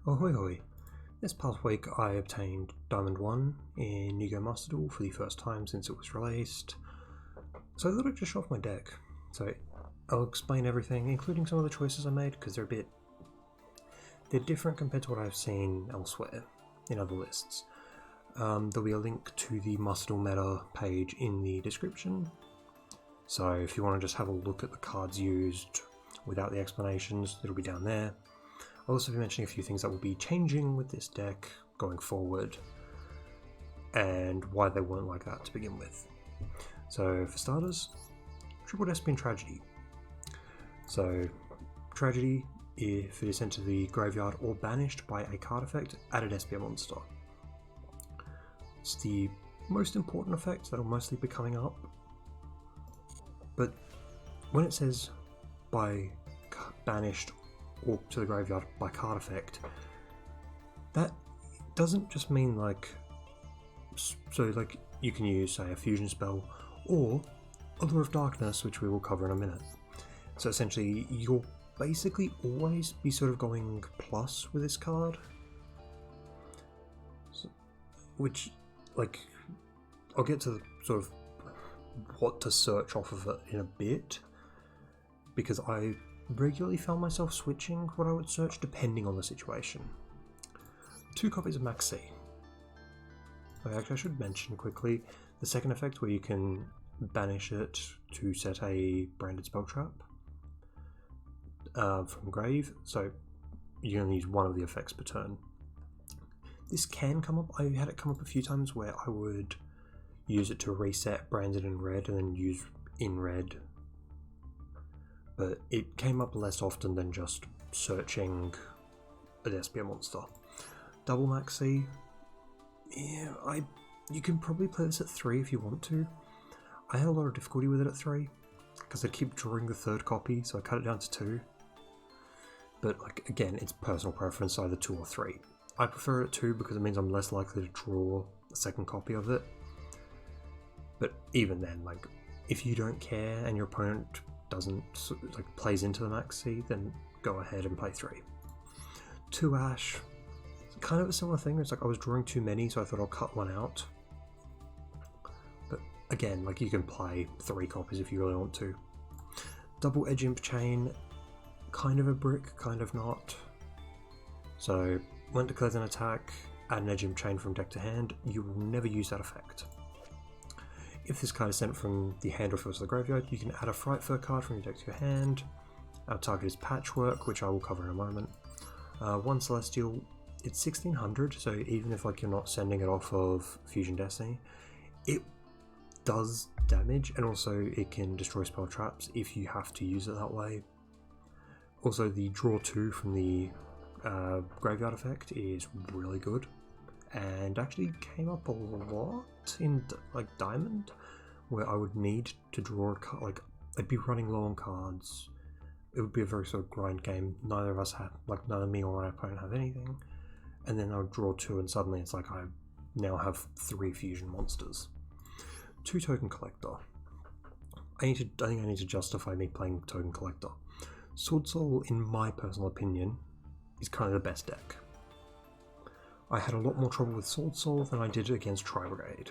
Ahoy hoy! This past week I obtained Diamond 1 in Yu-Gi-Oh! Master Duel for the first time since it was released, so I thought I'd just show off my deck. So I'll explain everything, including some of the choices I made, because they're different compared to what I've seen elsewhere in other lists. There'll be a link to the Master Duel meta page in the description, so if you want to just have a look at the cards used without the explanations, it'll be down there. I'll also be mentioning a few things that will be changing with this deck going forward, and why they weren't like that to begin with. So for starters, Triple Despia and Tragedy. So Tragedy, if it is sent to the graveyard or banished by a card effect, add a Despia monster. It's the most important effect that will mostly be coming up, but when it says by banished or to the graveyard by card effect, that doesn't just mean like you can use, say, a fusion spell or a Lure of Darkness, which we will cover in a minute. So essentially you'll basically always be sort of going plus with this card, which, like, I'll get to sort of what to search off of it in a bit, because I regularly found myself switching what I would search depending on the situation. 2 copies of Max C. Okay, actually I should mention quickly the second effect where you can banish it to set a branded spell trap from grave, so you only use one of the effects per turn. This can come up, I had it come up a few times where I would use it to reset branded in red and then use in red, but it came up less often than just searching a Despia monster. Double Max C, yeah, you can probably play this at 3 if you want to. I had a lot of difficulty with it at 3 because I'd keep drawing the third copy, so I cut it down to 2. But like, again, it's personal preference, either 2 or 3. I prefer it at 2 because it means I'm less likely to draw a second copy of it. But even then, like, if you don't care and your opponent doesn't plays into the Max C, then go ahead and play 3. 2 Ash, kind of a similar thing. It's like I was drawing too many, so I thought I'll cut one out. But again, like, you can play 3 copies if you really want to. Double Edge Imp Chain, kind of a brick, kind of not. So when it declares an attack, add an Edge Imp Chain from deck to hand. You will never use that effect. If this card is sent from the hand or field to the graveyard, you can add a Fright Fur card from your deck to your hand. Our target is Patchwork, which I will cover in a moment. 1 Celestial, it's 1600, so even if you're not sending it off of Fusion Destiny, it does damage, and also it can destroy spell traps if you have to use it that way. Also, the Draw 2 from the graveyard effect is really good, and actually came up a lot in Diamond, where I would need to draw a card. I'd be running low on cards. It would be a very sort of grind game. Neither of us have, neither me or my opponent have anything, and then I would draw 2, and suddenly it's like I now have 3 fusion monsters. 2 Token Collector. I think I need to justify me playing Token Collector. Sword Soul, in my personal opinion, is kind of the best deck. I had a lot more trouble with Sword Soul than I did against Tri-Brigade.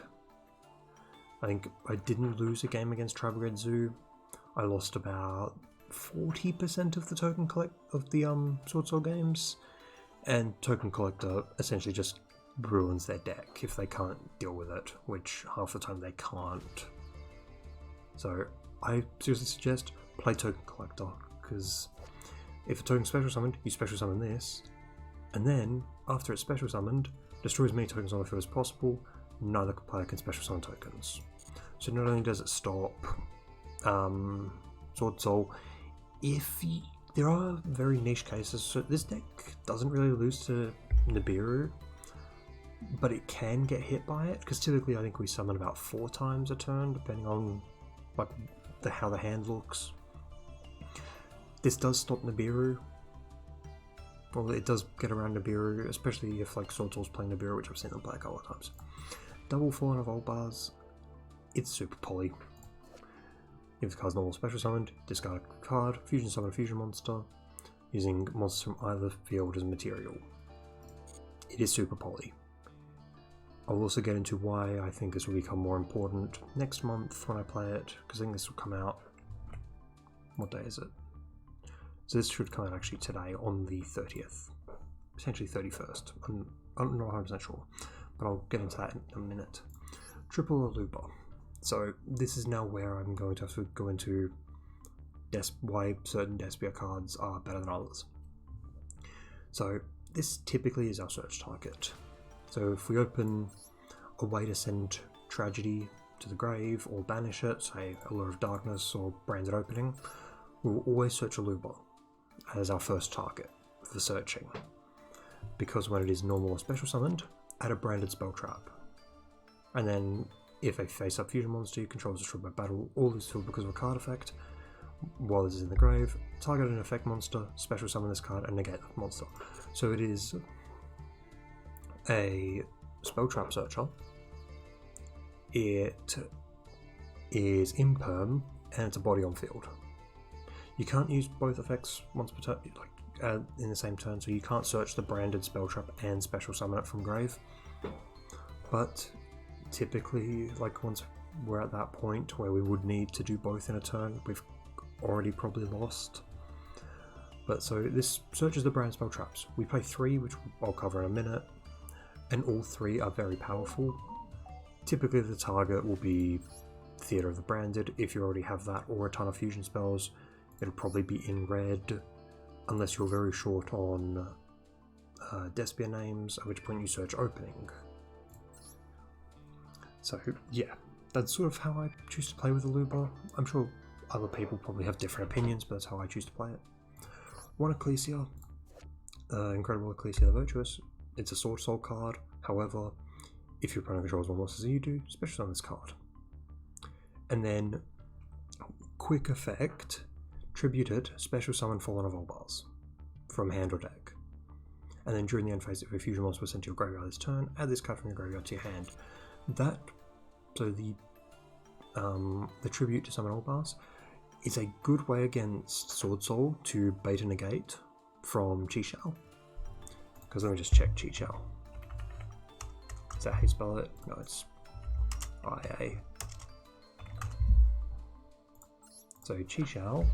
I think I didn't lose a game against Tri-Brigade Zoo. I lost about 40% of the Sword Soul games, and Token Collector essentially just ruins their deck if they can't deal with it, which half the time they can't. So I seriously suggest play Token Collector, because if a token special summoned, you special summon this, and then after it's special summoned, destroy as many tokens on the field as possible. Neither player can special summon tokens. So not only does it stop Sword Soul, there are very niche cases, so this deck doesn't really lose to Nibiru, but it can get hit by it, because typically I think we summon about 4 times a turn, depending on how the hand looks. This does stop Nibiru. Well, it does get around Nibiru, especially if Sword Soul's playing Nibiru, which I've seen them play a couple of times. Double Fallen of Old Bars, it's super poly. If the card's normal special summoned, discard a card, fusion summon a fusion monster, using monsters from either field as material. it is super poly. I'll also get into why I think this will become more important next month when I play it, because I think this will come out. What day is it? So this should come out actually today on the 30th, potentially 31st. I'm not 100% sure, but I'll get into that in a minute. Triple Aluba. So this is now where I'm going to have to go into why certain Despia cards are better than others. So this typically is our search target. So if we open a way to send Tragedy to the grave or banish it, say Allure of Darkness or Branded Opening, we'll always search Aluba as our first target for searching. Because when it is normal or special summoned, add a branded spell trap. And then if a face-up fusion monster you control is destroyed by battle, all is filled because of a card effect. While this is in the grave, target an effect monster, special summon this card, and negate that monster. So it is a spell trap searcher. It is imperm, and it's a body on field. You can't use both effects once per turn, in the same turn, so you can't search the branded spell trap and special summon it from grave. But typically, once we're at that point where we would need to do both in a turn, we've already probably lost. But so this searches the brand spell traps. We play 3, which I'll cover in a minute, and all 3 are very powerful. Typically the target will be Theatre of the Branded if you already have that, or a ton of fusion spells. It'll probably be in red, unless you're very short on Despia names, at which point you search Opening. So yeah, that's sort of how I choose to play with Aluba. I'm sure other people probably have different opinions, but that's how I choose to play it. One Ecclesia, Incredible Ecclesia the Virtuous. It's a Sword Soul card. However, if your opponent controls more monsters than you do, special summon this card. And then, quick effect, tribute it, special summon Fallen of Olbars from hand or deck. And then during the end phase, if a fusion monster was sent to your graveyard this turn, add this card from your graveyard to your hand. So the tribute to summon Olbars is a good way against Sword Soul to beta negate from Chi-Shao. Because let me just check Chi-Shao. Is that how you spell it? No, it's IA. So Chi-Shao,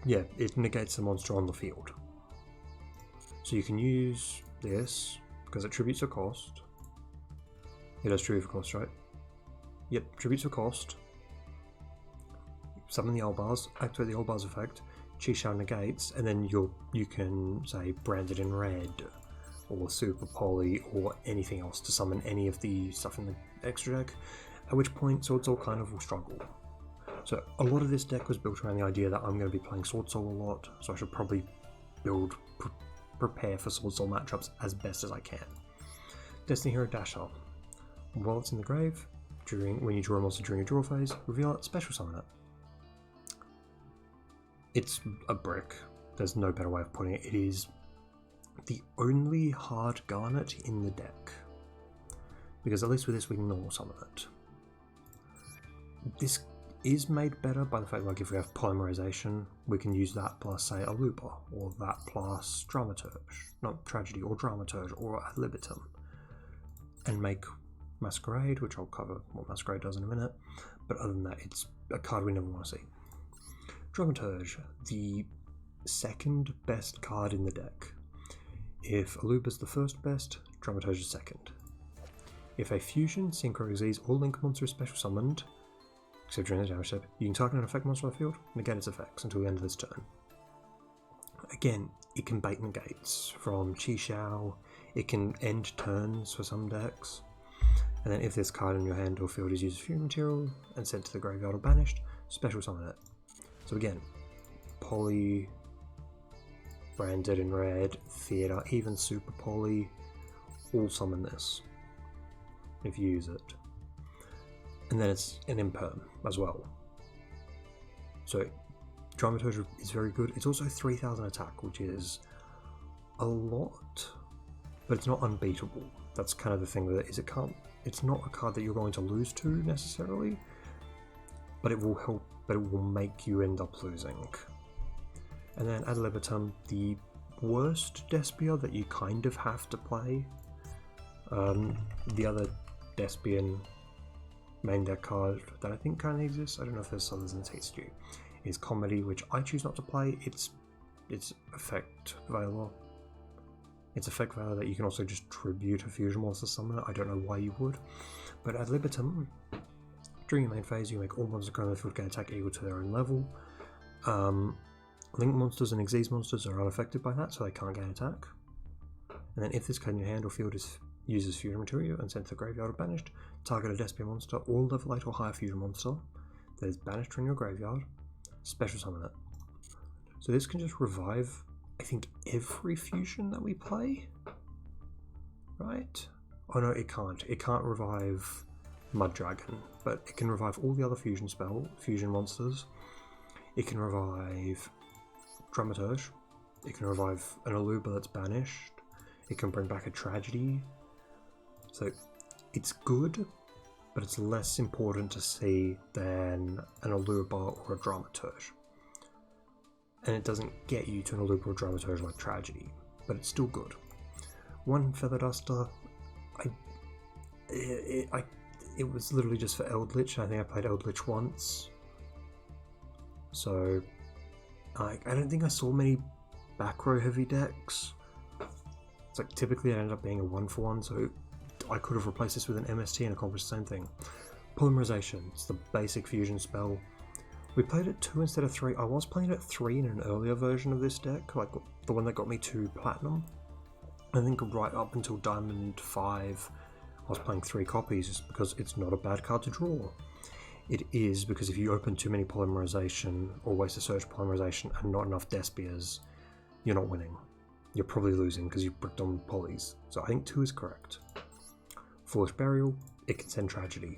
yeah, it negates the monster on the field. So you can use this because it tributes a cost. It does tribute for cost, right? Yep, tributes for cost. Summon the Olbars, activate the Olbars effect, Chi-Shao negates, and then you can say Branded in red, or Super Poly, or anything else to summon any of the stuff in the extra deck, at which point Sword Soul kind of will struggle. So a lot of this deck was built around the idea that I'm going to be playing Sword Soul a lot, so I should probably prepare for Sword Soul matchups as best as I can. Destiny Hero Dasher. While it's in the grave, when you draw a monster during your draw phase, reveal it, special summon it. It's a brick. There's no better way of putting it. It is the only hard garnet in the deck. Because at least with this we can normal summon it. This is made better by the fact that if we have polymerization, we can use that plus say Aluba, or that plus Dramaturge, not Tragedy, or Dramaturge, or Ad Libitum, and make Masquerade, which I'll cover what Masquerade does in a minute, but other than that, it's a card we never want to see. Dramaturge, the second best card in the deck. If Aluba's the first best, Dramaturge is second. If a fusion, synchro, disease, or link monster is special summoned, except during the damage step, you can target an effect monster on the field, negate its effects until the end of this turn. Again, it can bait negates from Chi-Shao, it can end turns for some decks, and then if this card in your hand or field is used as fusion material and sent to the graveyard or banished, special summon it. So again, Poly, Branded in red, Theatre, even Super Poly, all summon this if you use it. And then it's an imperm as well. So Dramaturge is very good. It's also 3000 attack, which is a lot, but it's not unbeatable. That's kind of the thing with it, is it's not a card that you're going to lose to necessarily, but it will help, but it will make you end up losing. And then Ad Libitum, the worst Despia that you kind of have to play. The other Despian main deck card that I think currently exists, I don't know if there's others in TCG, is Comedy, which I choose not to play. It's effect Veiler. It's effect Veiler that you can also just tribute a fusion monster summoner. I don't know why you would. But ad libitum, during your main phase, you make all monsters currently on the field gain attack equal to their own level. Link monsters and Xyz monsters are unaffected by that, so they can't gain attack. And then if this card in your hand or field uses fusion material and sent to the graveyard or banished, target a Despia monster or level 8 or higher fusion monster that is banished from your graveyard, special summon it. So this can just revive, I think, every fusion that we play, right? Oh no, it can't. It can't revive Mud Dragon, but it can revive all the other fusion monsters. It can revive Dramaturge. It can revive an Aluba that's banished. It can bring back a Tragedy. So it's good, but it's less important to see than an Aluba or a Dramaturge. And it doesn't get you to an Aluba or Dramaturge like Tragedy, but it's still good. One Feather Duster, it was literally just for Eldritch. I think I played Eldritch once. So I don't think I saw many back row heavy decks. It's like typically it ended up being a 1-for-1, so I could have replaced this with an MST and accomplished the same thing. Polymerization, it's the basic fusion spell. We played it 2 instead of 3. I was playing it 3 in an earlier version of this deck, like the one that got me to Platinum. I think right up until Diamond 5, I was playing 3 copies just because it's not a bad card to draw. It is because if you open too many Polymerization or waste a Surge Polymerization and not enough Despias, you're not winning. You're probably losing because you bricked on polys. So I think 2 is correct. Foolish Burial, it can send Tragedy.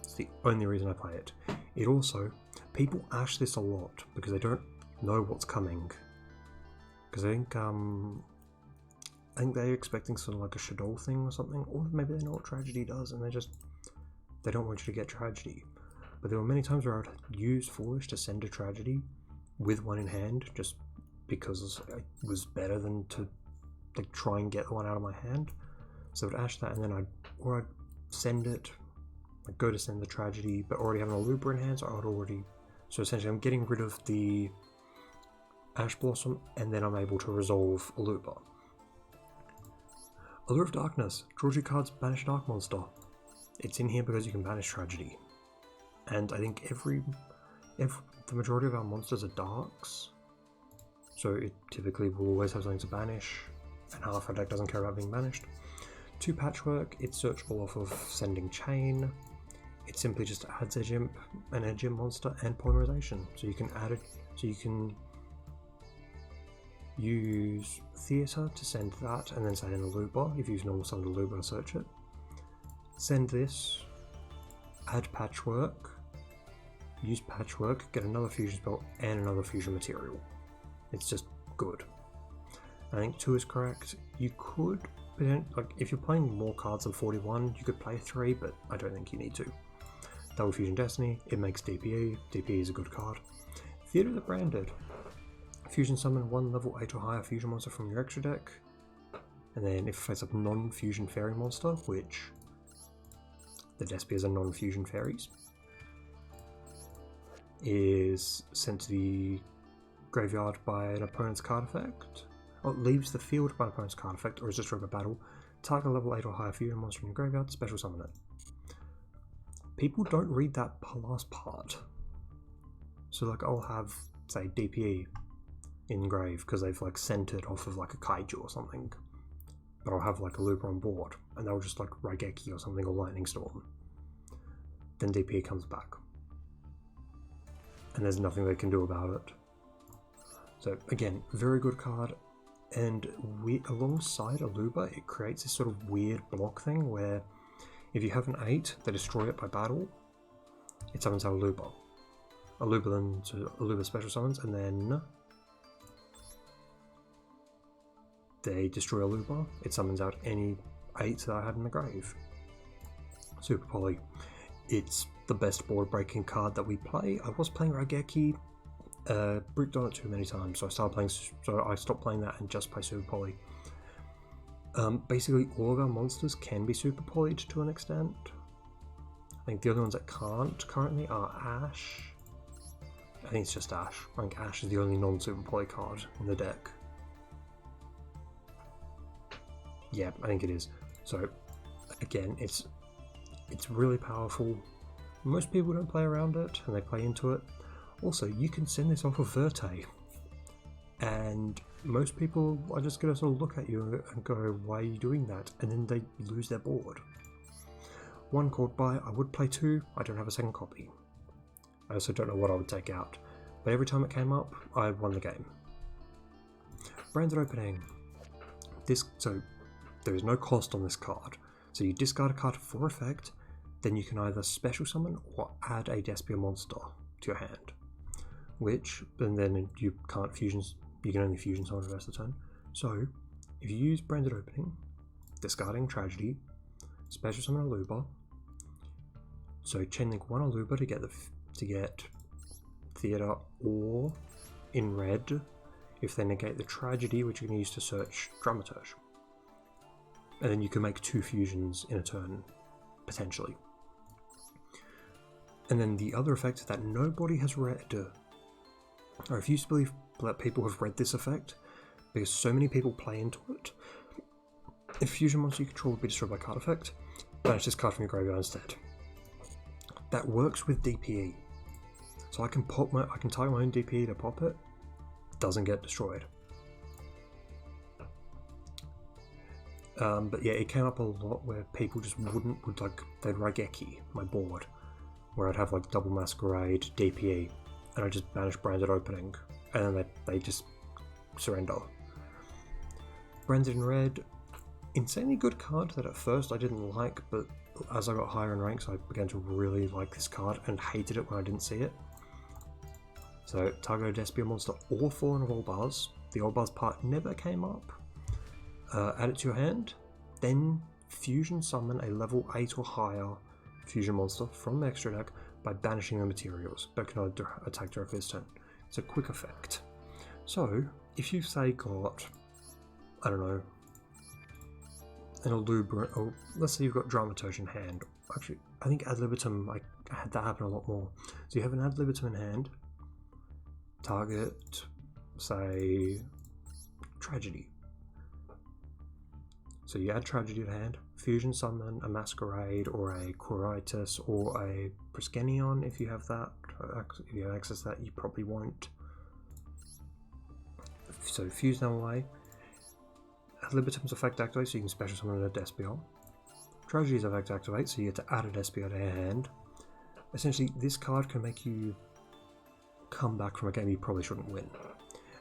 It's the only reason I play it. It also, people ash this a lot because they don't know what's coming. Because I think they're expecting sort of like a Shadow thing or something, or maybe they know what Tragedy does and they don't want you to get Tragedy. But there were many times where I would use Foolish to send a Tragedy with one in hand, just because it was better than to like try and get the one out of my hand. So I would ash that, and then I'd send it. I'd go to send the Tragedy, but already having a Looper in hand, so essentially I'm getting rid of the Ash Blossom, and then I'm able to resolve a Looper. Allure of Darkness, draw 2 cards, banish Dark Monster. It's in here because you can banish Tragedy. And I think the majority of our monsters are Darks, so it typically will always have something to banish, and half our deck doesn't care about being banished. 2 Patchwork, it's searchable off of Sending Chain. It simply just adds an Edge Imp monster and Polymerization. So you can add it, so you can use Theatre to send that, and then say an Aluba, if you use normal summon Aluba and search it. Send this, add Patchwork, use Patchwork, get another fusion spell and another fusion material. It's just good. I think 2 is correct. You could, like, if you're playing more cards than 41, you could play 3, but I don't think you need to. Double Fusion Destiny, it makes DPE. DPE is a good card. Theatre of the Branded. Fusion summon 1 level 8 or higher fusion monster from your extra deck. And then if it face up non-fusion fairy monster, which the Despias are non-fusion fairies, is sent to the graveyard by an opponent's card effect, or leaves the field by an opponent's card effect, or is destroyed by battle, target a level 8 or higher fusion monster in your graveyard, special summon it. People don't read that last part. So like I'll have, say, DPE in grave because they've like sent it off of like a Kaiju or something, but I'll have like a Looper on board and they'll just like Raigeki or something or Lightning Storm. Then DPE comes back and there's nothing they can do about it. So again, very good card, and alongside Aluba, it creates this sort of weird block thing where if you have an 8, they destroy it by battle, it summons out Aluba. Aluba special summons, and then they destroy Aluba, it summons out any 8s that I had in the grave. Super Poly. It's the best board breaking card that we play. I was playing Raigeki Bricked on it too many times, so I stopped playing that and just play Super Poly. Basically, all of our monsters can be Super Polyed to an extent. I think the only ones that can't currently are Ash. I think it's just Ash. I think Ash is the only non-Super Poly card in the deck. Yeah, I think it is. So, again, it's really powerful. Most people don't play around it, and they play into it. Also, you can send this off of Verte, and most people are just going to sort of look at you and go, why are you doing that? And then they lose their board. One called by, I would play two, I don't have a second copy. I also don't know what I would take out, but every time it came up, I won the game. Branded opening. So there is no cost on this card. So you discard a card for effect, then you can either special summon or add a Despia monster to your hand. And then you can't fusions, you can only fusion summon for the rest of the turn. So if you use Branded Opening, discarding Tragedy, special summon Aluba, so chainlink one Aluba to get Theatre, or in red, if they negate the Tragedy, which you can use to search Dramaturge. And then you can make 2 fusions in a turn, potentially. And then the other effect that nobody has read, I refuse to believe that people have read this effect, because so many people play into it. If fusion monster you control will be destroyed by card effect, banish this card from your graveyard instead. That works with DPE. So I can target my own DPE to pop it, doesn't get destroyed. But yeah, it came up a lot where people just they'd Raigeki my board, where I'd have like double Masquerade, DPE, and I just banish Branded Opening, and then they just surrender. Branded in red, insanely good card that at first I didn't like, but as I got higher in ranks I began to really like this card and hated it when I didn't see it. So target a Despia monster or Fallen of All Bars. The All Bars part never came up. Add it to your hand, then fusion summon a level 8 or higher fusion monster from the extra deck by banishing the materials, but can attack directly this turn. It's a quick effect. So, if you say got, I don't know, an Aluba, or let's say you've got Dramaturge in hand. Actually, I think Ad Libitum, I had that happen a lot more. So you have an Ad Libitum in hand, target, say, Tragedy. So you add Tragedy to hand, fusion summon a Masquerade or a Quiritus or a Priskenion if you have that. If you have access to that, you probably won't. So fuse them away. Ad Libitum's effect activates, so you can special summon a Despia. Tragedy's effect activates, so you get to add a Despia to your hand. Essentially, this card can make you come back from a game you probably shouldn't win.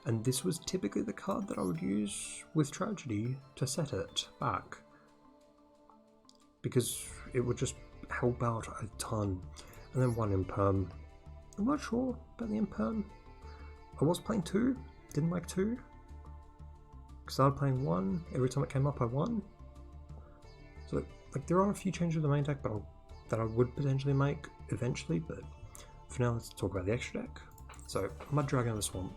And this was typically the card that I would use with Tragedy to set it back, because it would just help out a ton. And then one Imperm. I'm not sure about the Imperm. I was playing 2, didn't like 2. Started playing 1, every time it came up I won. So like there are a few changes to the main deck that I would potentially make eventually, but for now let's talk about the extra deck. So Mud Dragon of the Swamp.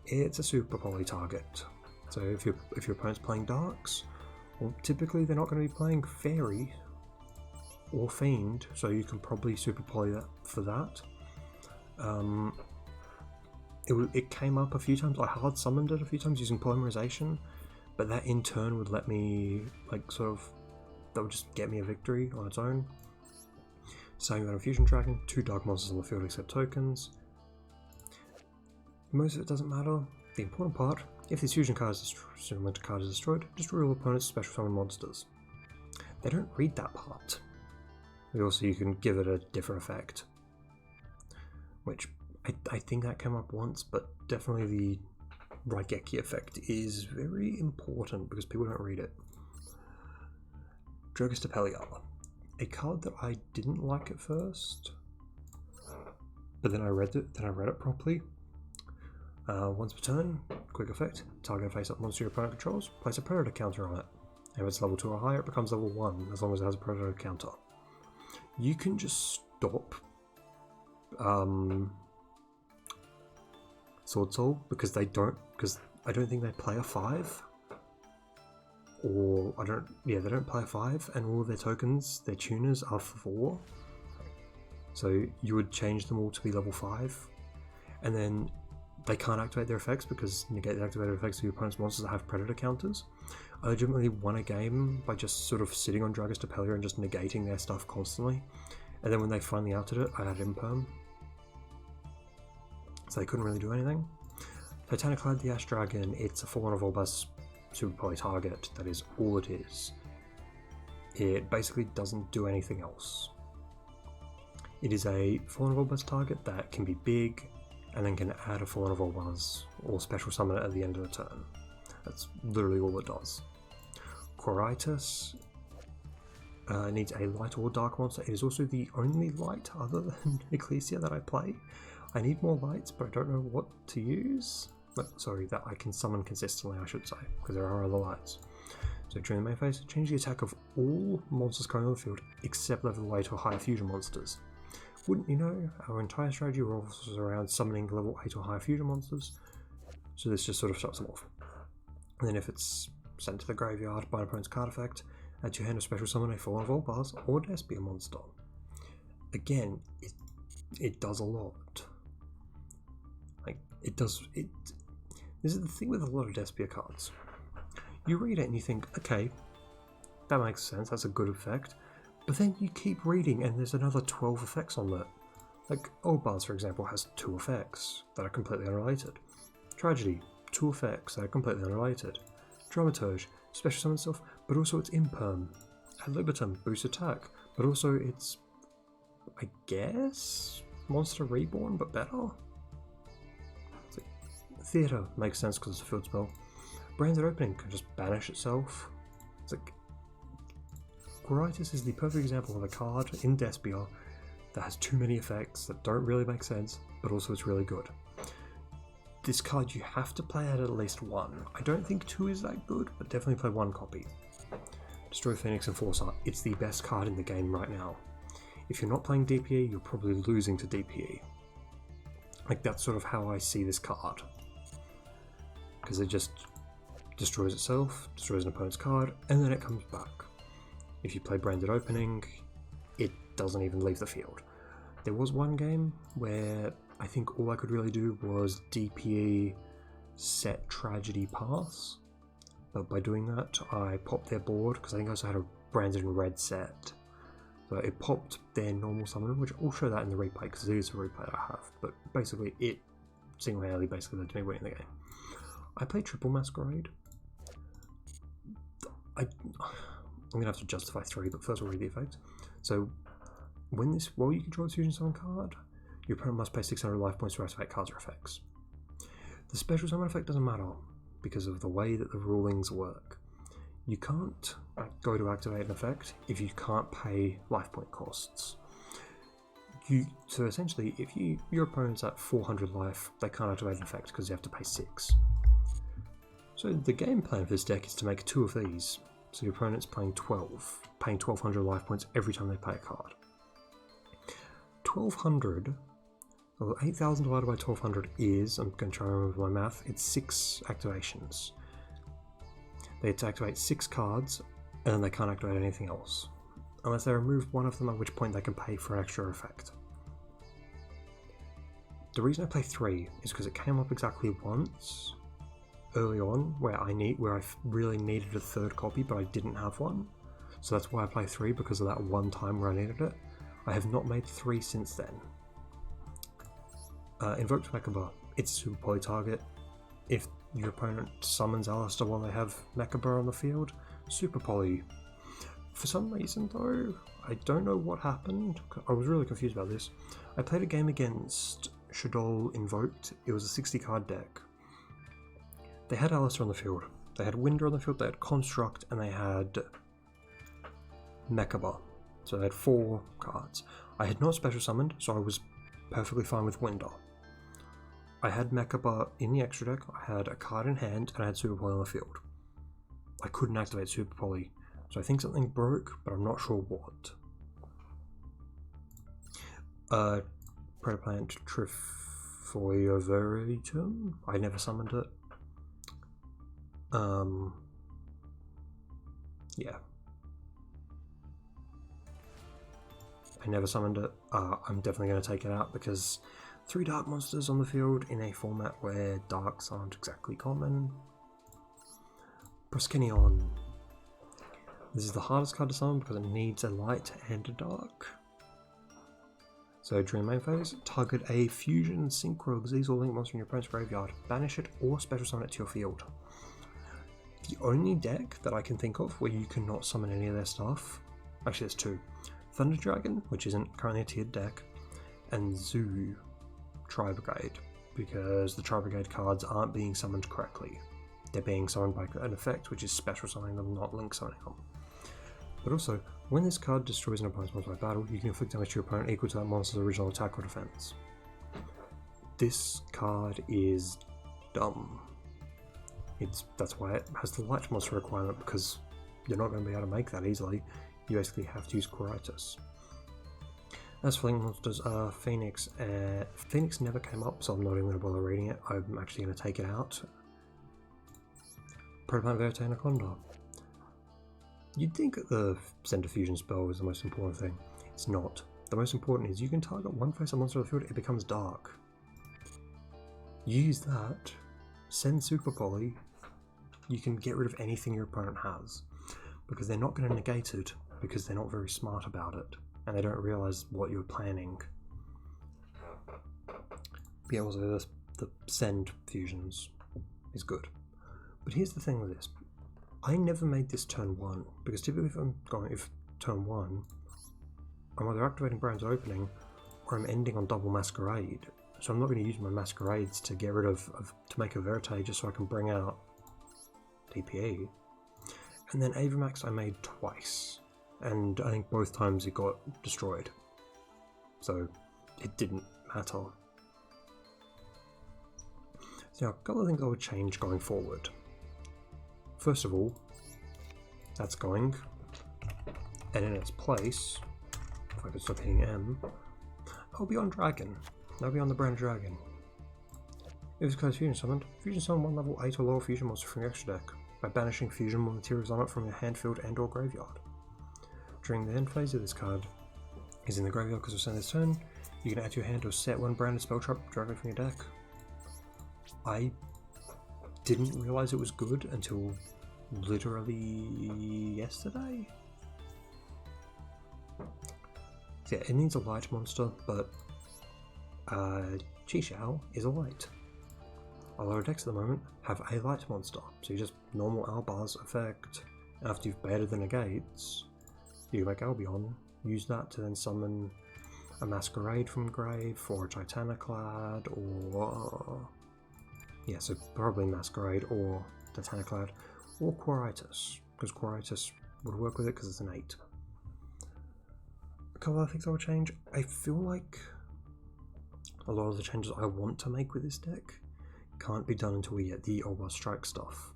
It's a Super Poly target. So if your opponent's playing Darks, well, typically they're not going to be playing Fairy or Fiend, so you can probably Super Poly that for that. It came up a few times. I hard summoned it a few times using Polymerization, but that in turn would let me that would just get me a victory on its own. So you got a Fusion Dragon, 2 Dark Monsters on the field except tokens. Most of it doesn't matter. The important part, if this fusion card is destroyed, just rule opponent's special summon monsters. They don't read that part. Also, you can give it a different effect, which I think that came up once, but definitely the Raigeki effect is very important because people don't read it. Drogus Depelia, a card that I didn't like at first, but then I read it properly. Once per turn, quick effect, target a face-up monster your opponent controls, place a predator counter on it. If it's level 2 or higher, it becomes level 1, as long as it has a predator counter. You can just stop Sword Soul because I don't think they play a 5. Or they don't play a 5, and all of their tokens, their tuners are 4. So you would change them all to be level 5, and then they can't activate their effects because negate the activated effects of your opponent's monsters that have predator counters. I legitimately won a game by just sort of sitting on Dragus Depelia and just negating their stuff constantly, and then when they finally outed it, I had Imperm. So they couldn't really do anything. Titaniclad the Ash Dragon, it's a Fallen of Olbas super poly target, that is all it is. It basically doesn't do anything else. It is a Fallen of Olbas target that can be big, and then can add a Fallen of Olbas or special summon it at the end of the turn. That's literally all it does. Quiritus needs a light or dark monster. It is also the only light other than Ecclesia that I play. I need more lights, but I don't know what to use. Sorry, that I can summon consistently, I should say, because there are other lights. So during the main phase, change the attack of all monsters currently on the field, except level 8 or higher fusion monsters. Wouldn't you know, our entire strategy revolves around summoning level 8 or higher fusion monsters, so this just sort of shuts them off. And then if it's sent to the graveyard by an opponent's card effect, add to your hand a special summon a Fallen of Olbas or Despia monster. Again, it does a lot. This is the thing with a lot of Despia cards. You read it and you think, okay, that makes sense, that's a good effect. But then you keep reading and there's another 12 effects on that. Like, Olbas, for example, has 2 effects that are completely unrelated. Tragedy, 2 effects that are completely unrelated. Dramaturge, special summon stuff, but also it's Imperm. Ad libitum, boost attack, but also it's, I guess, Monster Reborn, but better? Theatre makes sense because it's a field spell. Branded Opening can just banish itself. It's like, Quiritus is the perfect example of a card in Despia that has too many effects that don't really make sense, but also it's really good. This card you have to play at least 1. I don't think 2 is that good, but definitely play 1 copy. Destroy Phoenix Enforcer. It's the best card in the game right now. If you're not playing DPE, you're probably losing to DPE. Like, that's sort of how I see this card. Because it just destroys itself, destroys an opponent's card, and then it comes back. If you play Branded Opening, it doesn't even leave the field. There was one game where I think all I could really do was DPE set Tragedy Pass, but by doing that I popped their board, because I think I also had a Branded in Red set. So it popped their normal summon, which I'll show that in the replay, because it is a replay that I have, but basically it single-handedly basically led to me winning the game. I played Triple Masquerade. I'm going to have to justify 3, but first we'll read the effect. So, while you control the Fusion Summon card, your opponent must pay 600 life points to activate cards or effects. The special summon effect doesn't matter, because of the way that the rulings work. You can't go to activate an effect if you can't pay life point costs. So essentially, if your opponent's at 400 life, they can't activate an effect because you have to pay 6. So the game plan for this deck is to make 2 of these, so your opponent's paying 1200 life points every time they play a card. 1200, well, 8000 divided by 1200 is, I'm going to try and remember my math, it's 6 activations. They have to activate 6 cards, and then they can't activate anything else. Unless they remove one of them, at which point they can pay for an extra effect. The reason I play 3 is because it came up exactly once early on where I really needed a 3rd copy, but I didn't have one. So that's why I play 3, because of that one time where I needed it. I have not made 3 since then. Invoked Mechaba. It's a super poly target. If your opponent summons Alistair while they have Mechaba on the field, super poly. For some reason though, I don't know what happened. I was really confused about this. I played a game against Shadol Invoked. It was a 60 card deck. They had Alistair on the field, they had Winder on the field, they had Construct, and they had Mechaba. So they had 4 cards. I had not special summoned, so I was perfectly fine with Winder. I had Mechaba in the extra deck, I had a card in hand, and I had Super Poly on the field. I couldn't activate Super Poly, so I think something broke, but I'm not sure what. Predaplant for your Veritum. I never summoned it. Yeah. I never summoned it. I'm definitely going to take it out because 3 dark monsters on the field in a format where darks aren't exactly common. Proskenion. This is the hardest card to summon because it needs a light and a dark. So during main phase, target a fusion synchro disease or link monster in your opponent's graveyard. Banish it or special summon it to your field. The only deck that I can think of where you cannot summon any of their stuff, actually there's 2. Thunder Dragon, which isn't currently a tiered deck, and Zoo Tri-Brigade, because the Tri-Brigade cards aren't being summoned correctly. They're being summoned by an effect, which is special summoning them, not link summoning them. But also, when this card destroys an opponent's monster by battle, you can inflict damage to your opponent equal to that monster's original attack or defense. This card is dumb. That's why it has the light monster requirement, because you're not going to be able to make that easily. You basically have to use Quiritis. As for link monsters, Phoenix. Phoenix never came up, so I'm not even going to bother reading it. I'm actually going to take it out. Protoplant Verite Anaconda. You'd think that the Center Fusion spell is the most important thing. It's not. The most important is you can target one face of monster on the field, it becomes dark. Use that, send Super Poly, you can get rid of anything your opponent has. Because they're not going to negate it, because they're not very smart about it, and they don't realise what you're planning. But yeah, also the send fusions is good. But here's the thing with this. I never made this turn 1, because typically if turn 1, I'm either activating Brand's Opening, or I'm ending on double Masquerade. So I'm not going to use my Masquerades to get rid of to make a Verite just so I can bring out DPE. And then Avamax I made twice, and I think both times it got destroyed. So it didn't matter. So now, a couple of things I would change going forward. First of all, that's going, and in its place, if I could stop hitting M, I'll be on Dragon. I'll be on the brand Dragon. If this card is fusion summoned, fusion summon 1 level 8 or lower fusion monster from your extra deck by banishing fusion materials on it from your hand, field, and or graveyard. During the end phase of this card is in the graveyard because of send this turn, you can add to your hand or set 1 branded spell trap directly from your deck. I didn't realise it was good until literally yesterday. So yeah, it needs a light monster, but Chi-Xiao is a light. A lot of decks at the moment have a light monster, so you just normal Albar's effect. After you've baited the negates, you make Albion, use that to then summon a Masquerade from grave, or a Titaniclad, or yeah, so probably Masquerade or Titaniclad, or Quiritis, because Quiritis would work with it because it's an 8. A couple of things I would change. I feel like a lot of the changes I want to make with this deck can't be done until we get the Oba Strike stuff,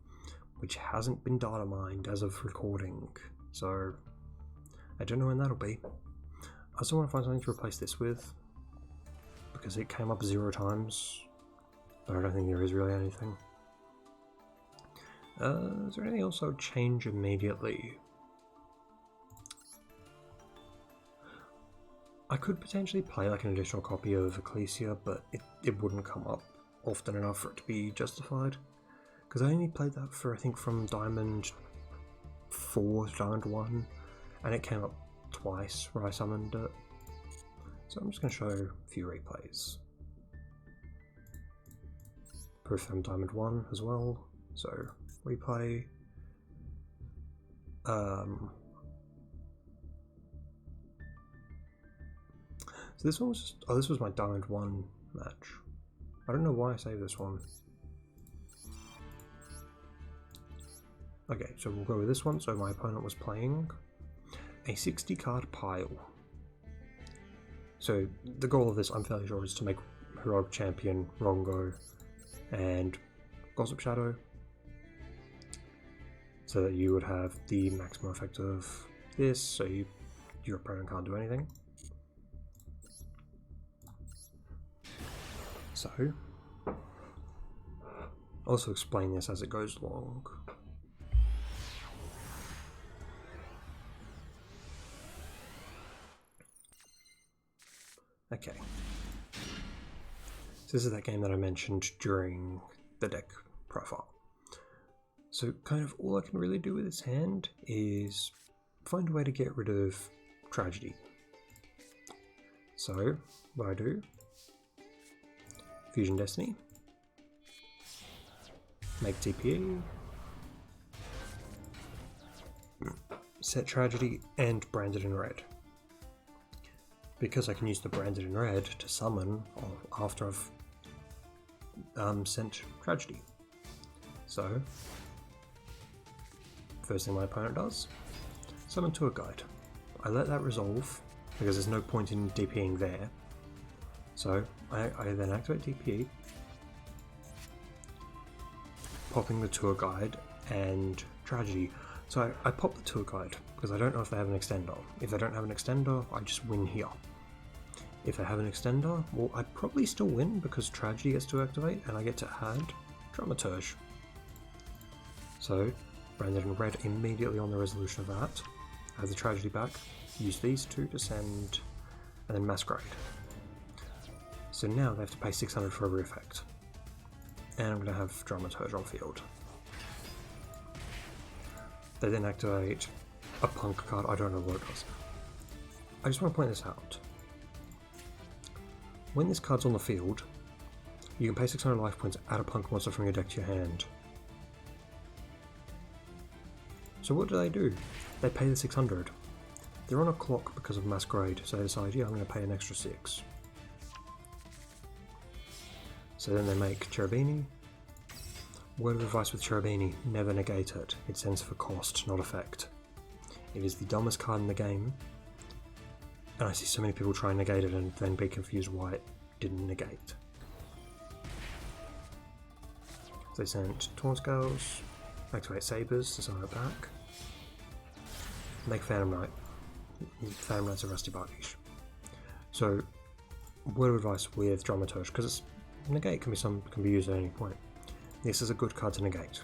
which hasn't been data mined as of recording, so I don't know when that'll be. I also want to find something to replace this with, because it came up 0 times, but I don't think there is really anything. Is there anything else I would change immediately? I could potentially play like an additional copy of Ecclesia, but it wouldn't come up often enough for it to be justified. Because I only played that for, I think, from Diamond 4 to Diamond 1, and it came up twice where I summoned it. So I'm just going to show a few replays. Proof from Diamond 1 as well, so replay. So this one was just, oh, this was my Diamond 1 match. I don't know why I saved this one. Okay, so we'll go with this one. So my opponent was playing a 60 card pile. So the goal of this, I'm fairly sure, is to make Heroic Champion, Rongo, and Gossip Shadow, so that you would have the maximum effect of this, so your opponent can't do anything. So, I'll also explain this as it goes along. Okay. So this is that game that I mentioned during the deck profile. So kind of all I can really do with this hand is find a way to get rid of Tragedy. So what I do, Fusion Destiny, make DPE, set Tragedy, and brand it in red. Because I can use the branded in red to summon after I've sent Tragedy. So, first thing my opponent does, summon Tour Guide. I let that resolve because there's no point in DPing there. So I then activate DPE, popping the Tour Guide and Tragedy. So I pop the Tour Guide because I don't know if they have an extender. If they don't have an extender, I just win here. If they have an extender, well, I'd probably still win because Tragedy gets to activate and I get to add Dramaturge. So, branded in red immediately on the resolution of that. Add the Tragedy back, use these two to send, and then Masquerade. So now they have to pay 600 for every effect. And I'm going to have Dramaturge on field. They then activate a punk card, I don't know what it does. I just want to point this out. When this card's on the field, you can pay 600 life points, add a punk monster from your deck to your hand. So what do? They pay the 600. They're on a clock because of Masquerade, so they decide, yeah, I'm going to pay an extra 6. So then they make Cherubini. Word of advice with Cherubini, never negate it. It sends for cost, not effect. It is the dumbest card in the game, and I see so many people try and negate it and then be confused why it didn't negate. So they sent Torn Scales, activate Sabres to summon it back, make Phantom Knight. Phantom Knight's a Rusty Barkish. So, word of advice with Dramaturge, because negate can be used at any point. This is a good card to negate.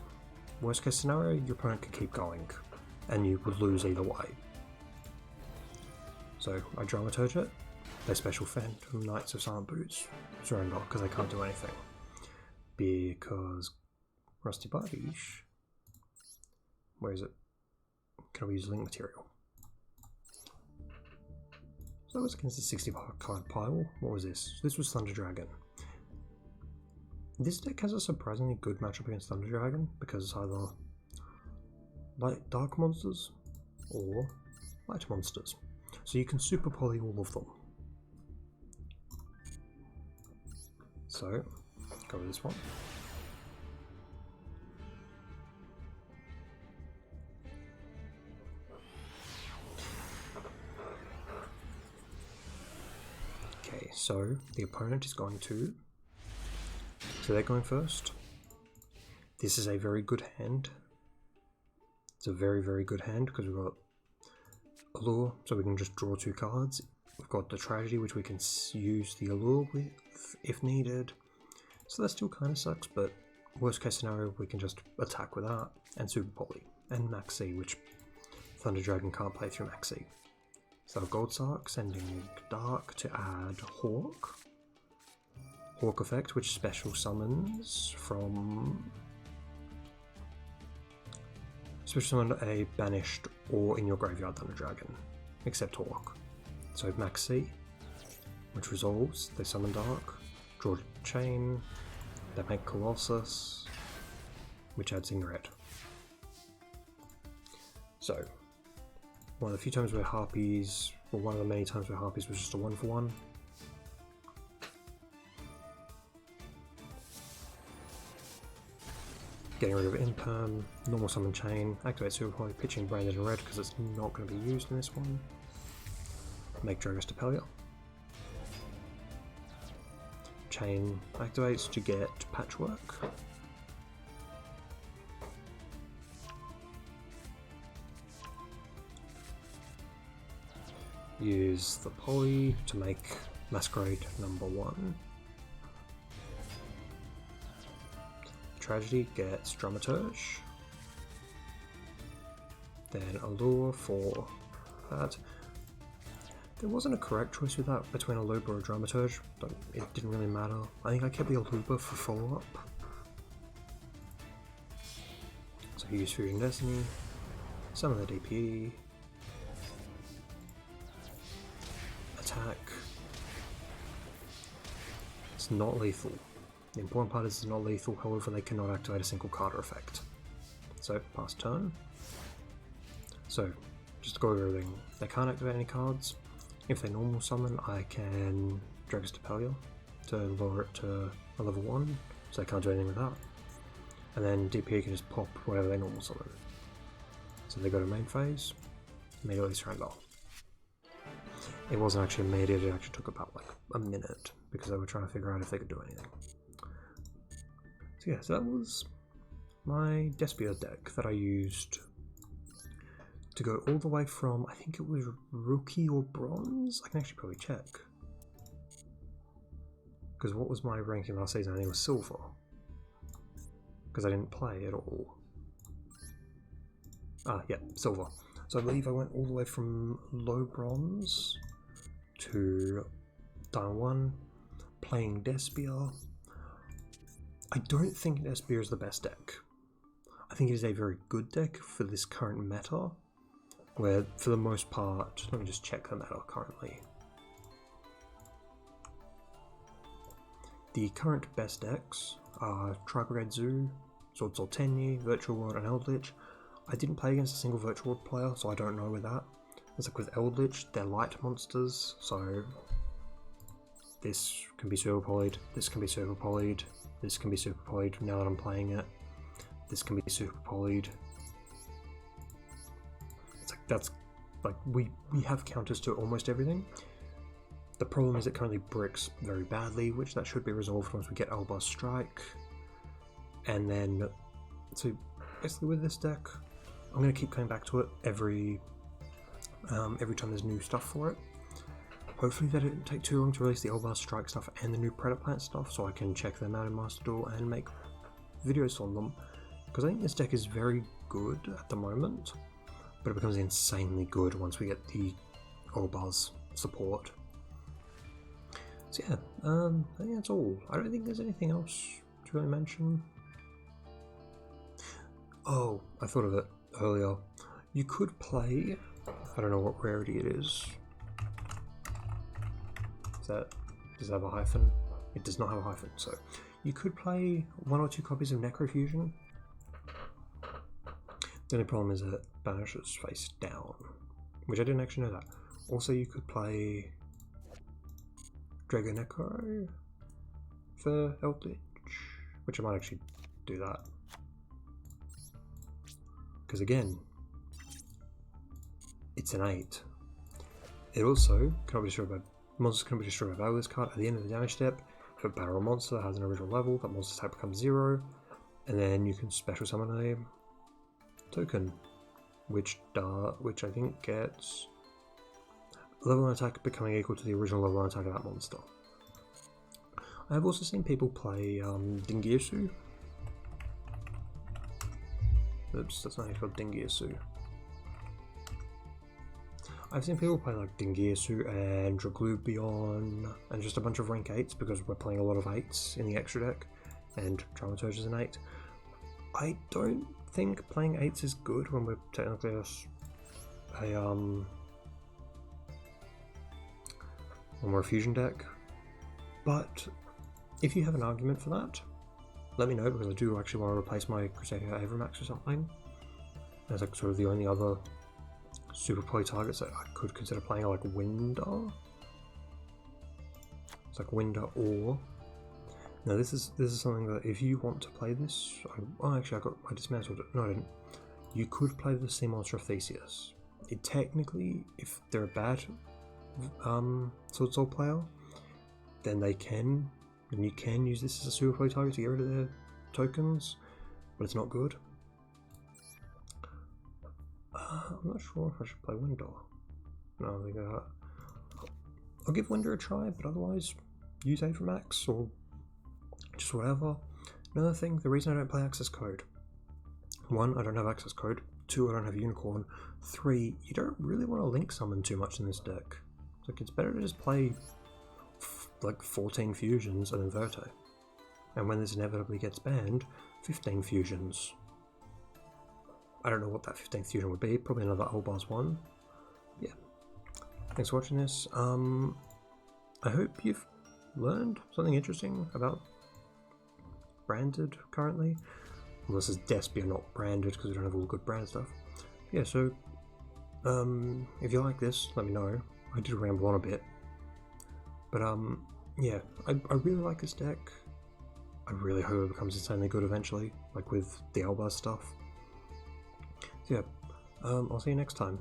Worst case scenario, your opponent could keep going, and you would lose either way. So I Dramaturge it, they special Phantom Knights of Silent Boots, surrender because they can't do anything. Because Rusty Barkish, where is it? Can we use Link Material? So that was against the 60 card pile. What was this? This was Thunder Dragon. This deck has a surprisingly good matchup against Thunder Dragon because it's either dark monsters or light monsters. So you can super poly all of them. So, go with this one. Okay, so the opponent is going to... So they're going first. This is a very good hand. It's a very, very good hand because we've got Allure, so we can just draw 2 cards. We've got the Tragedy, which we can use the Allure with if needed. So that still kind of sucks, but worst case scenario, we can just attack with that, and Super Poly, and Maxi, which Thunder Dragon can't play through Maxi. So Gold Sark, sending Dark to add Hawk. Hawk effect, which special summons from... Special summon a banished or in your graveyard Thunder Dragon, except Hawk. So Maxi, which resolves, they summon Dark, draw Chain, they make Colossus, which adds in red. So, one of the few times where Harpies, or one of the many times where Harpies was just a 1-for-1. Getting rid of Imperm, normal summon Chain, activate Super Poly, pitching branded in red because it's not going to be used in this one. Make Dragos Depelia. Chain activates to get Patchwork. Use the Poly to make Masquerade number 1. Tragedy gets Dramaturge. Then Allure for that. There wasn't a correct choice with that between a Luba or a Dramaturge, but it didn't really matter. I think I kept the Luba for follow-up. So I use Fusion Destiny, some of the DP, attack. It's not lethal. The important part is it's not lethal, however they cannot activate a single card or effect. So, pass turn. So, just to go over everything, they can't activate any cards. If they normal summon, I can Dragus Despia to lower it to a level 1, so they can't do anything with that. And then DP can just pop whatever they normal summon. So they go to main phase, immediately surrender. It wasn't actually immediate, it actually took about like a minute because they were trying to figure out if they could do anything. So yeah, so that was my Despia deck that I used to go all the way from, I think it was Rookie or Bronze? I can actually probably check. Because what was my ranking last season? I think it was Silver. Because I didn't play at all. Ah, yeah, Silver. So I believe I went all the way from low Bronze to Dial 1, playing Despia. I don't think Despia is the best deck. I think it is a very good deck for this current meta, where for the most part, let me just check the meta currently. The current best decks are Tribrigade Zoo, Sword Soul Tenyi, Virtual World and Eldritch. I didn't play against a single Virtual World player, so I don't know with that. It's like with Eldritch, they're light monsters, so this can be super polyed, this can be super polyed, this can be super polyed now that I'm playing it. This can be super polyed. It's like, that's like, we have counters to almost everything. The problem is it currently bricks very badly, which that should be resolved once we get Elbar Strike. And then, so basically with this deck, I'm going to keep coming back to it every time there's new stuff for it. Hopefully that didn't take too long to release the Elbar Strike stuff and the new Predator Plant stuff, so I can check them out in Master Duel and make videos on them. Because I think this deck is very good at the moment, but it becomes insanely good once we get the Elbar's support. So yeah, I think that's all. I don't think there's anything else to really mention. Oh, I thought of it earlier. You could play, I don't know what rarity it is. Does it have a hyphen? It does not have a hyphen, so you could play 1 or 2 copies of Necrofusion. The only problem is it banishes face down, which I didn't actually know that. Also, you could play Drago Necro for Eldritch, which I might actually do that. Because again, it's an 8. It also cannot be destroyed by monsters can be destroyed by this card at the end of the damage step. If a battle monster has an original level, that monster's type becomes 0, and then you can special summon a token, which I think gets level 1 attack becoming equal to the original level 1 attack of that monster. I have also seen people play Dingirsu. Oops, that's not how you spell Dingirsu. I've seen people play like Dingirsu and Draglubion and just a bunch of rank 8s because we're playing a lot of 8s in the extra deck, and Dramaturge is an 8. I don't think playing 8s is good when we're technically when we're a fusion deck, but if you have an argument for that, let me know, because I do actually want to replace my Crusader Avramax or something. That's like sort of the only other super play targets that I could consider playing, like Winder. It's like Winder or... Now this is something that if you want to play this... actually I dismantled it. No, I didn't. You could play the Sea Monster of Theseus. It technically, if they're a bad Sword Soul player, then you can use this as a super play target to get rid of their tokens, but it's not good. I'm not sure if I should play Winder. No, I think I'll give Winder a try, but otherwise use Avramax or just whatever. Another thing, the reason I don't play access code. 1, I don't have access code. 2, I don't have unicorn. 3, you don't really want to link summon too much in this deck. Like, it's better to just play like 14 fusions and then Verte. And when this inevitably gets banned, 15 fusions. I don't know what that 15th fusion would be, probably another Elbaz one. Yeah. Thanks for watching this. I hope you've learned something interesting about branded currently. Well, this is Despia, not branded, because we don't have all good brand stuff. Yeah, so if you like this, let me know. I did ramble on a bit. But yeah, I really like this deck. I really hope it becomes insanely good eventually, like with the Elbaz stuff. So yeah, I'll see you next time.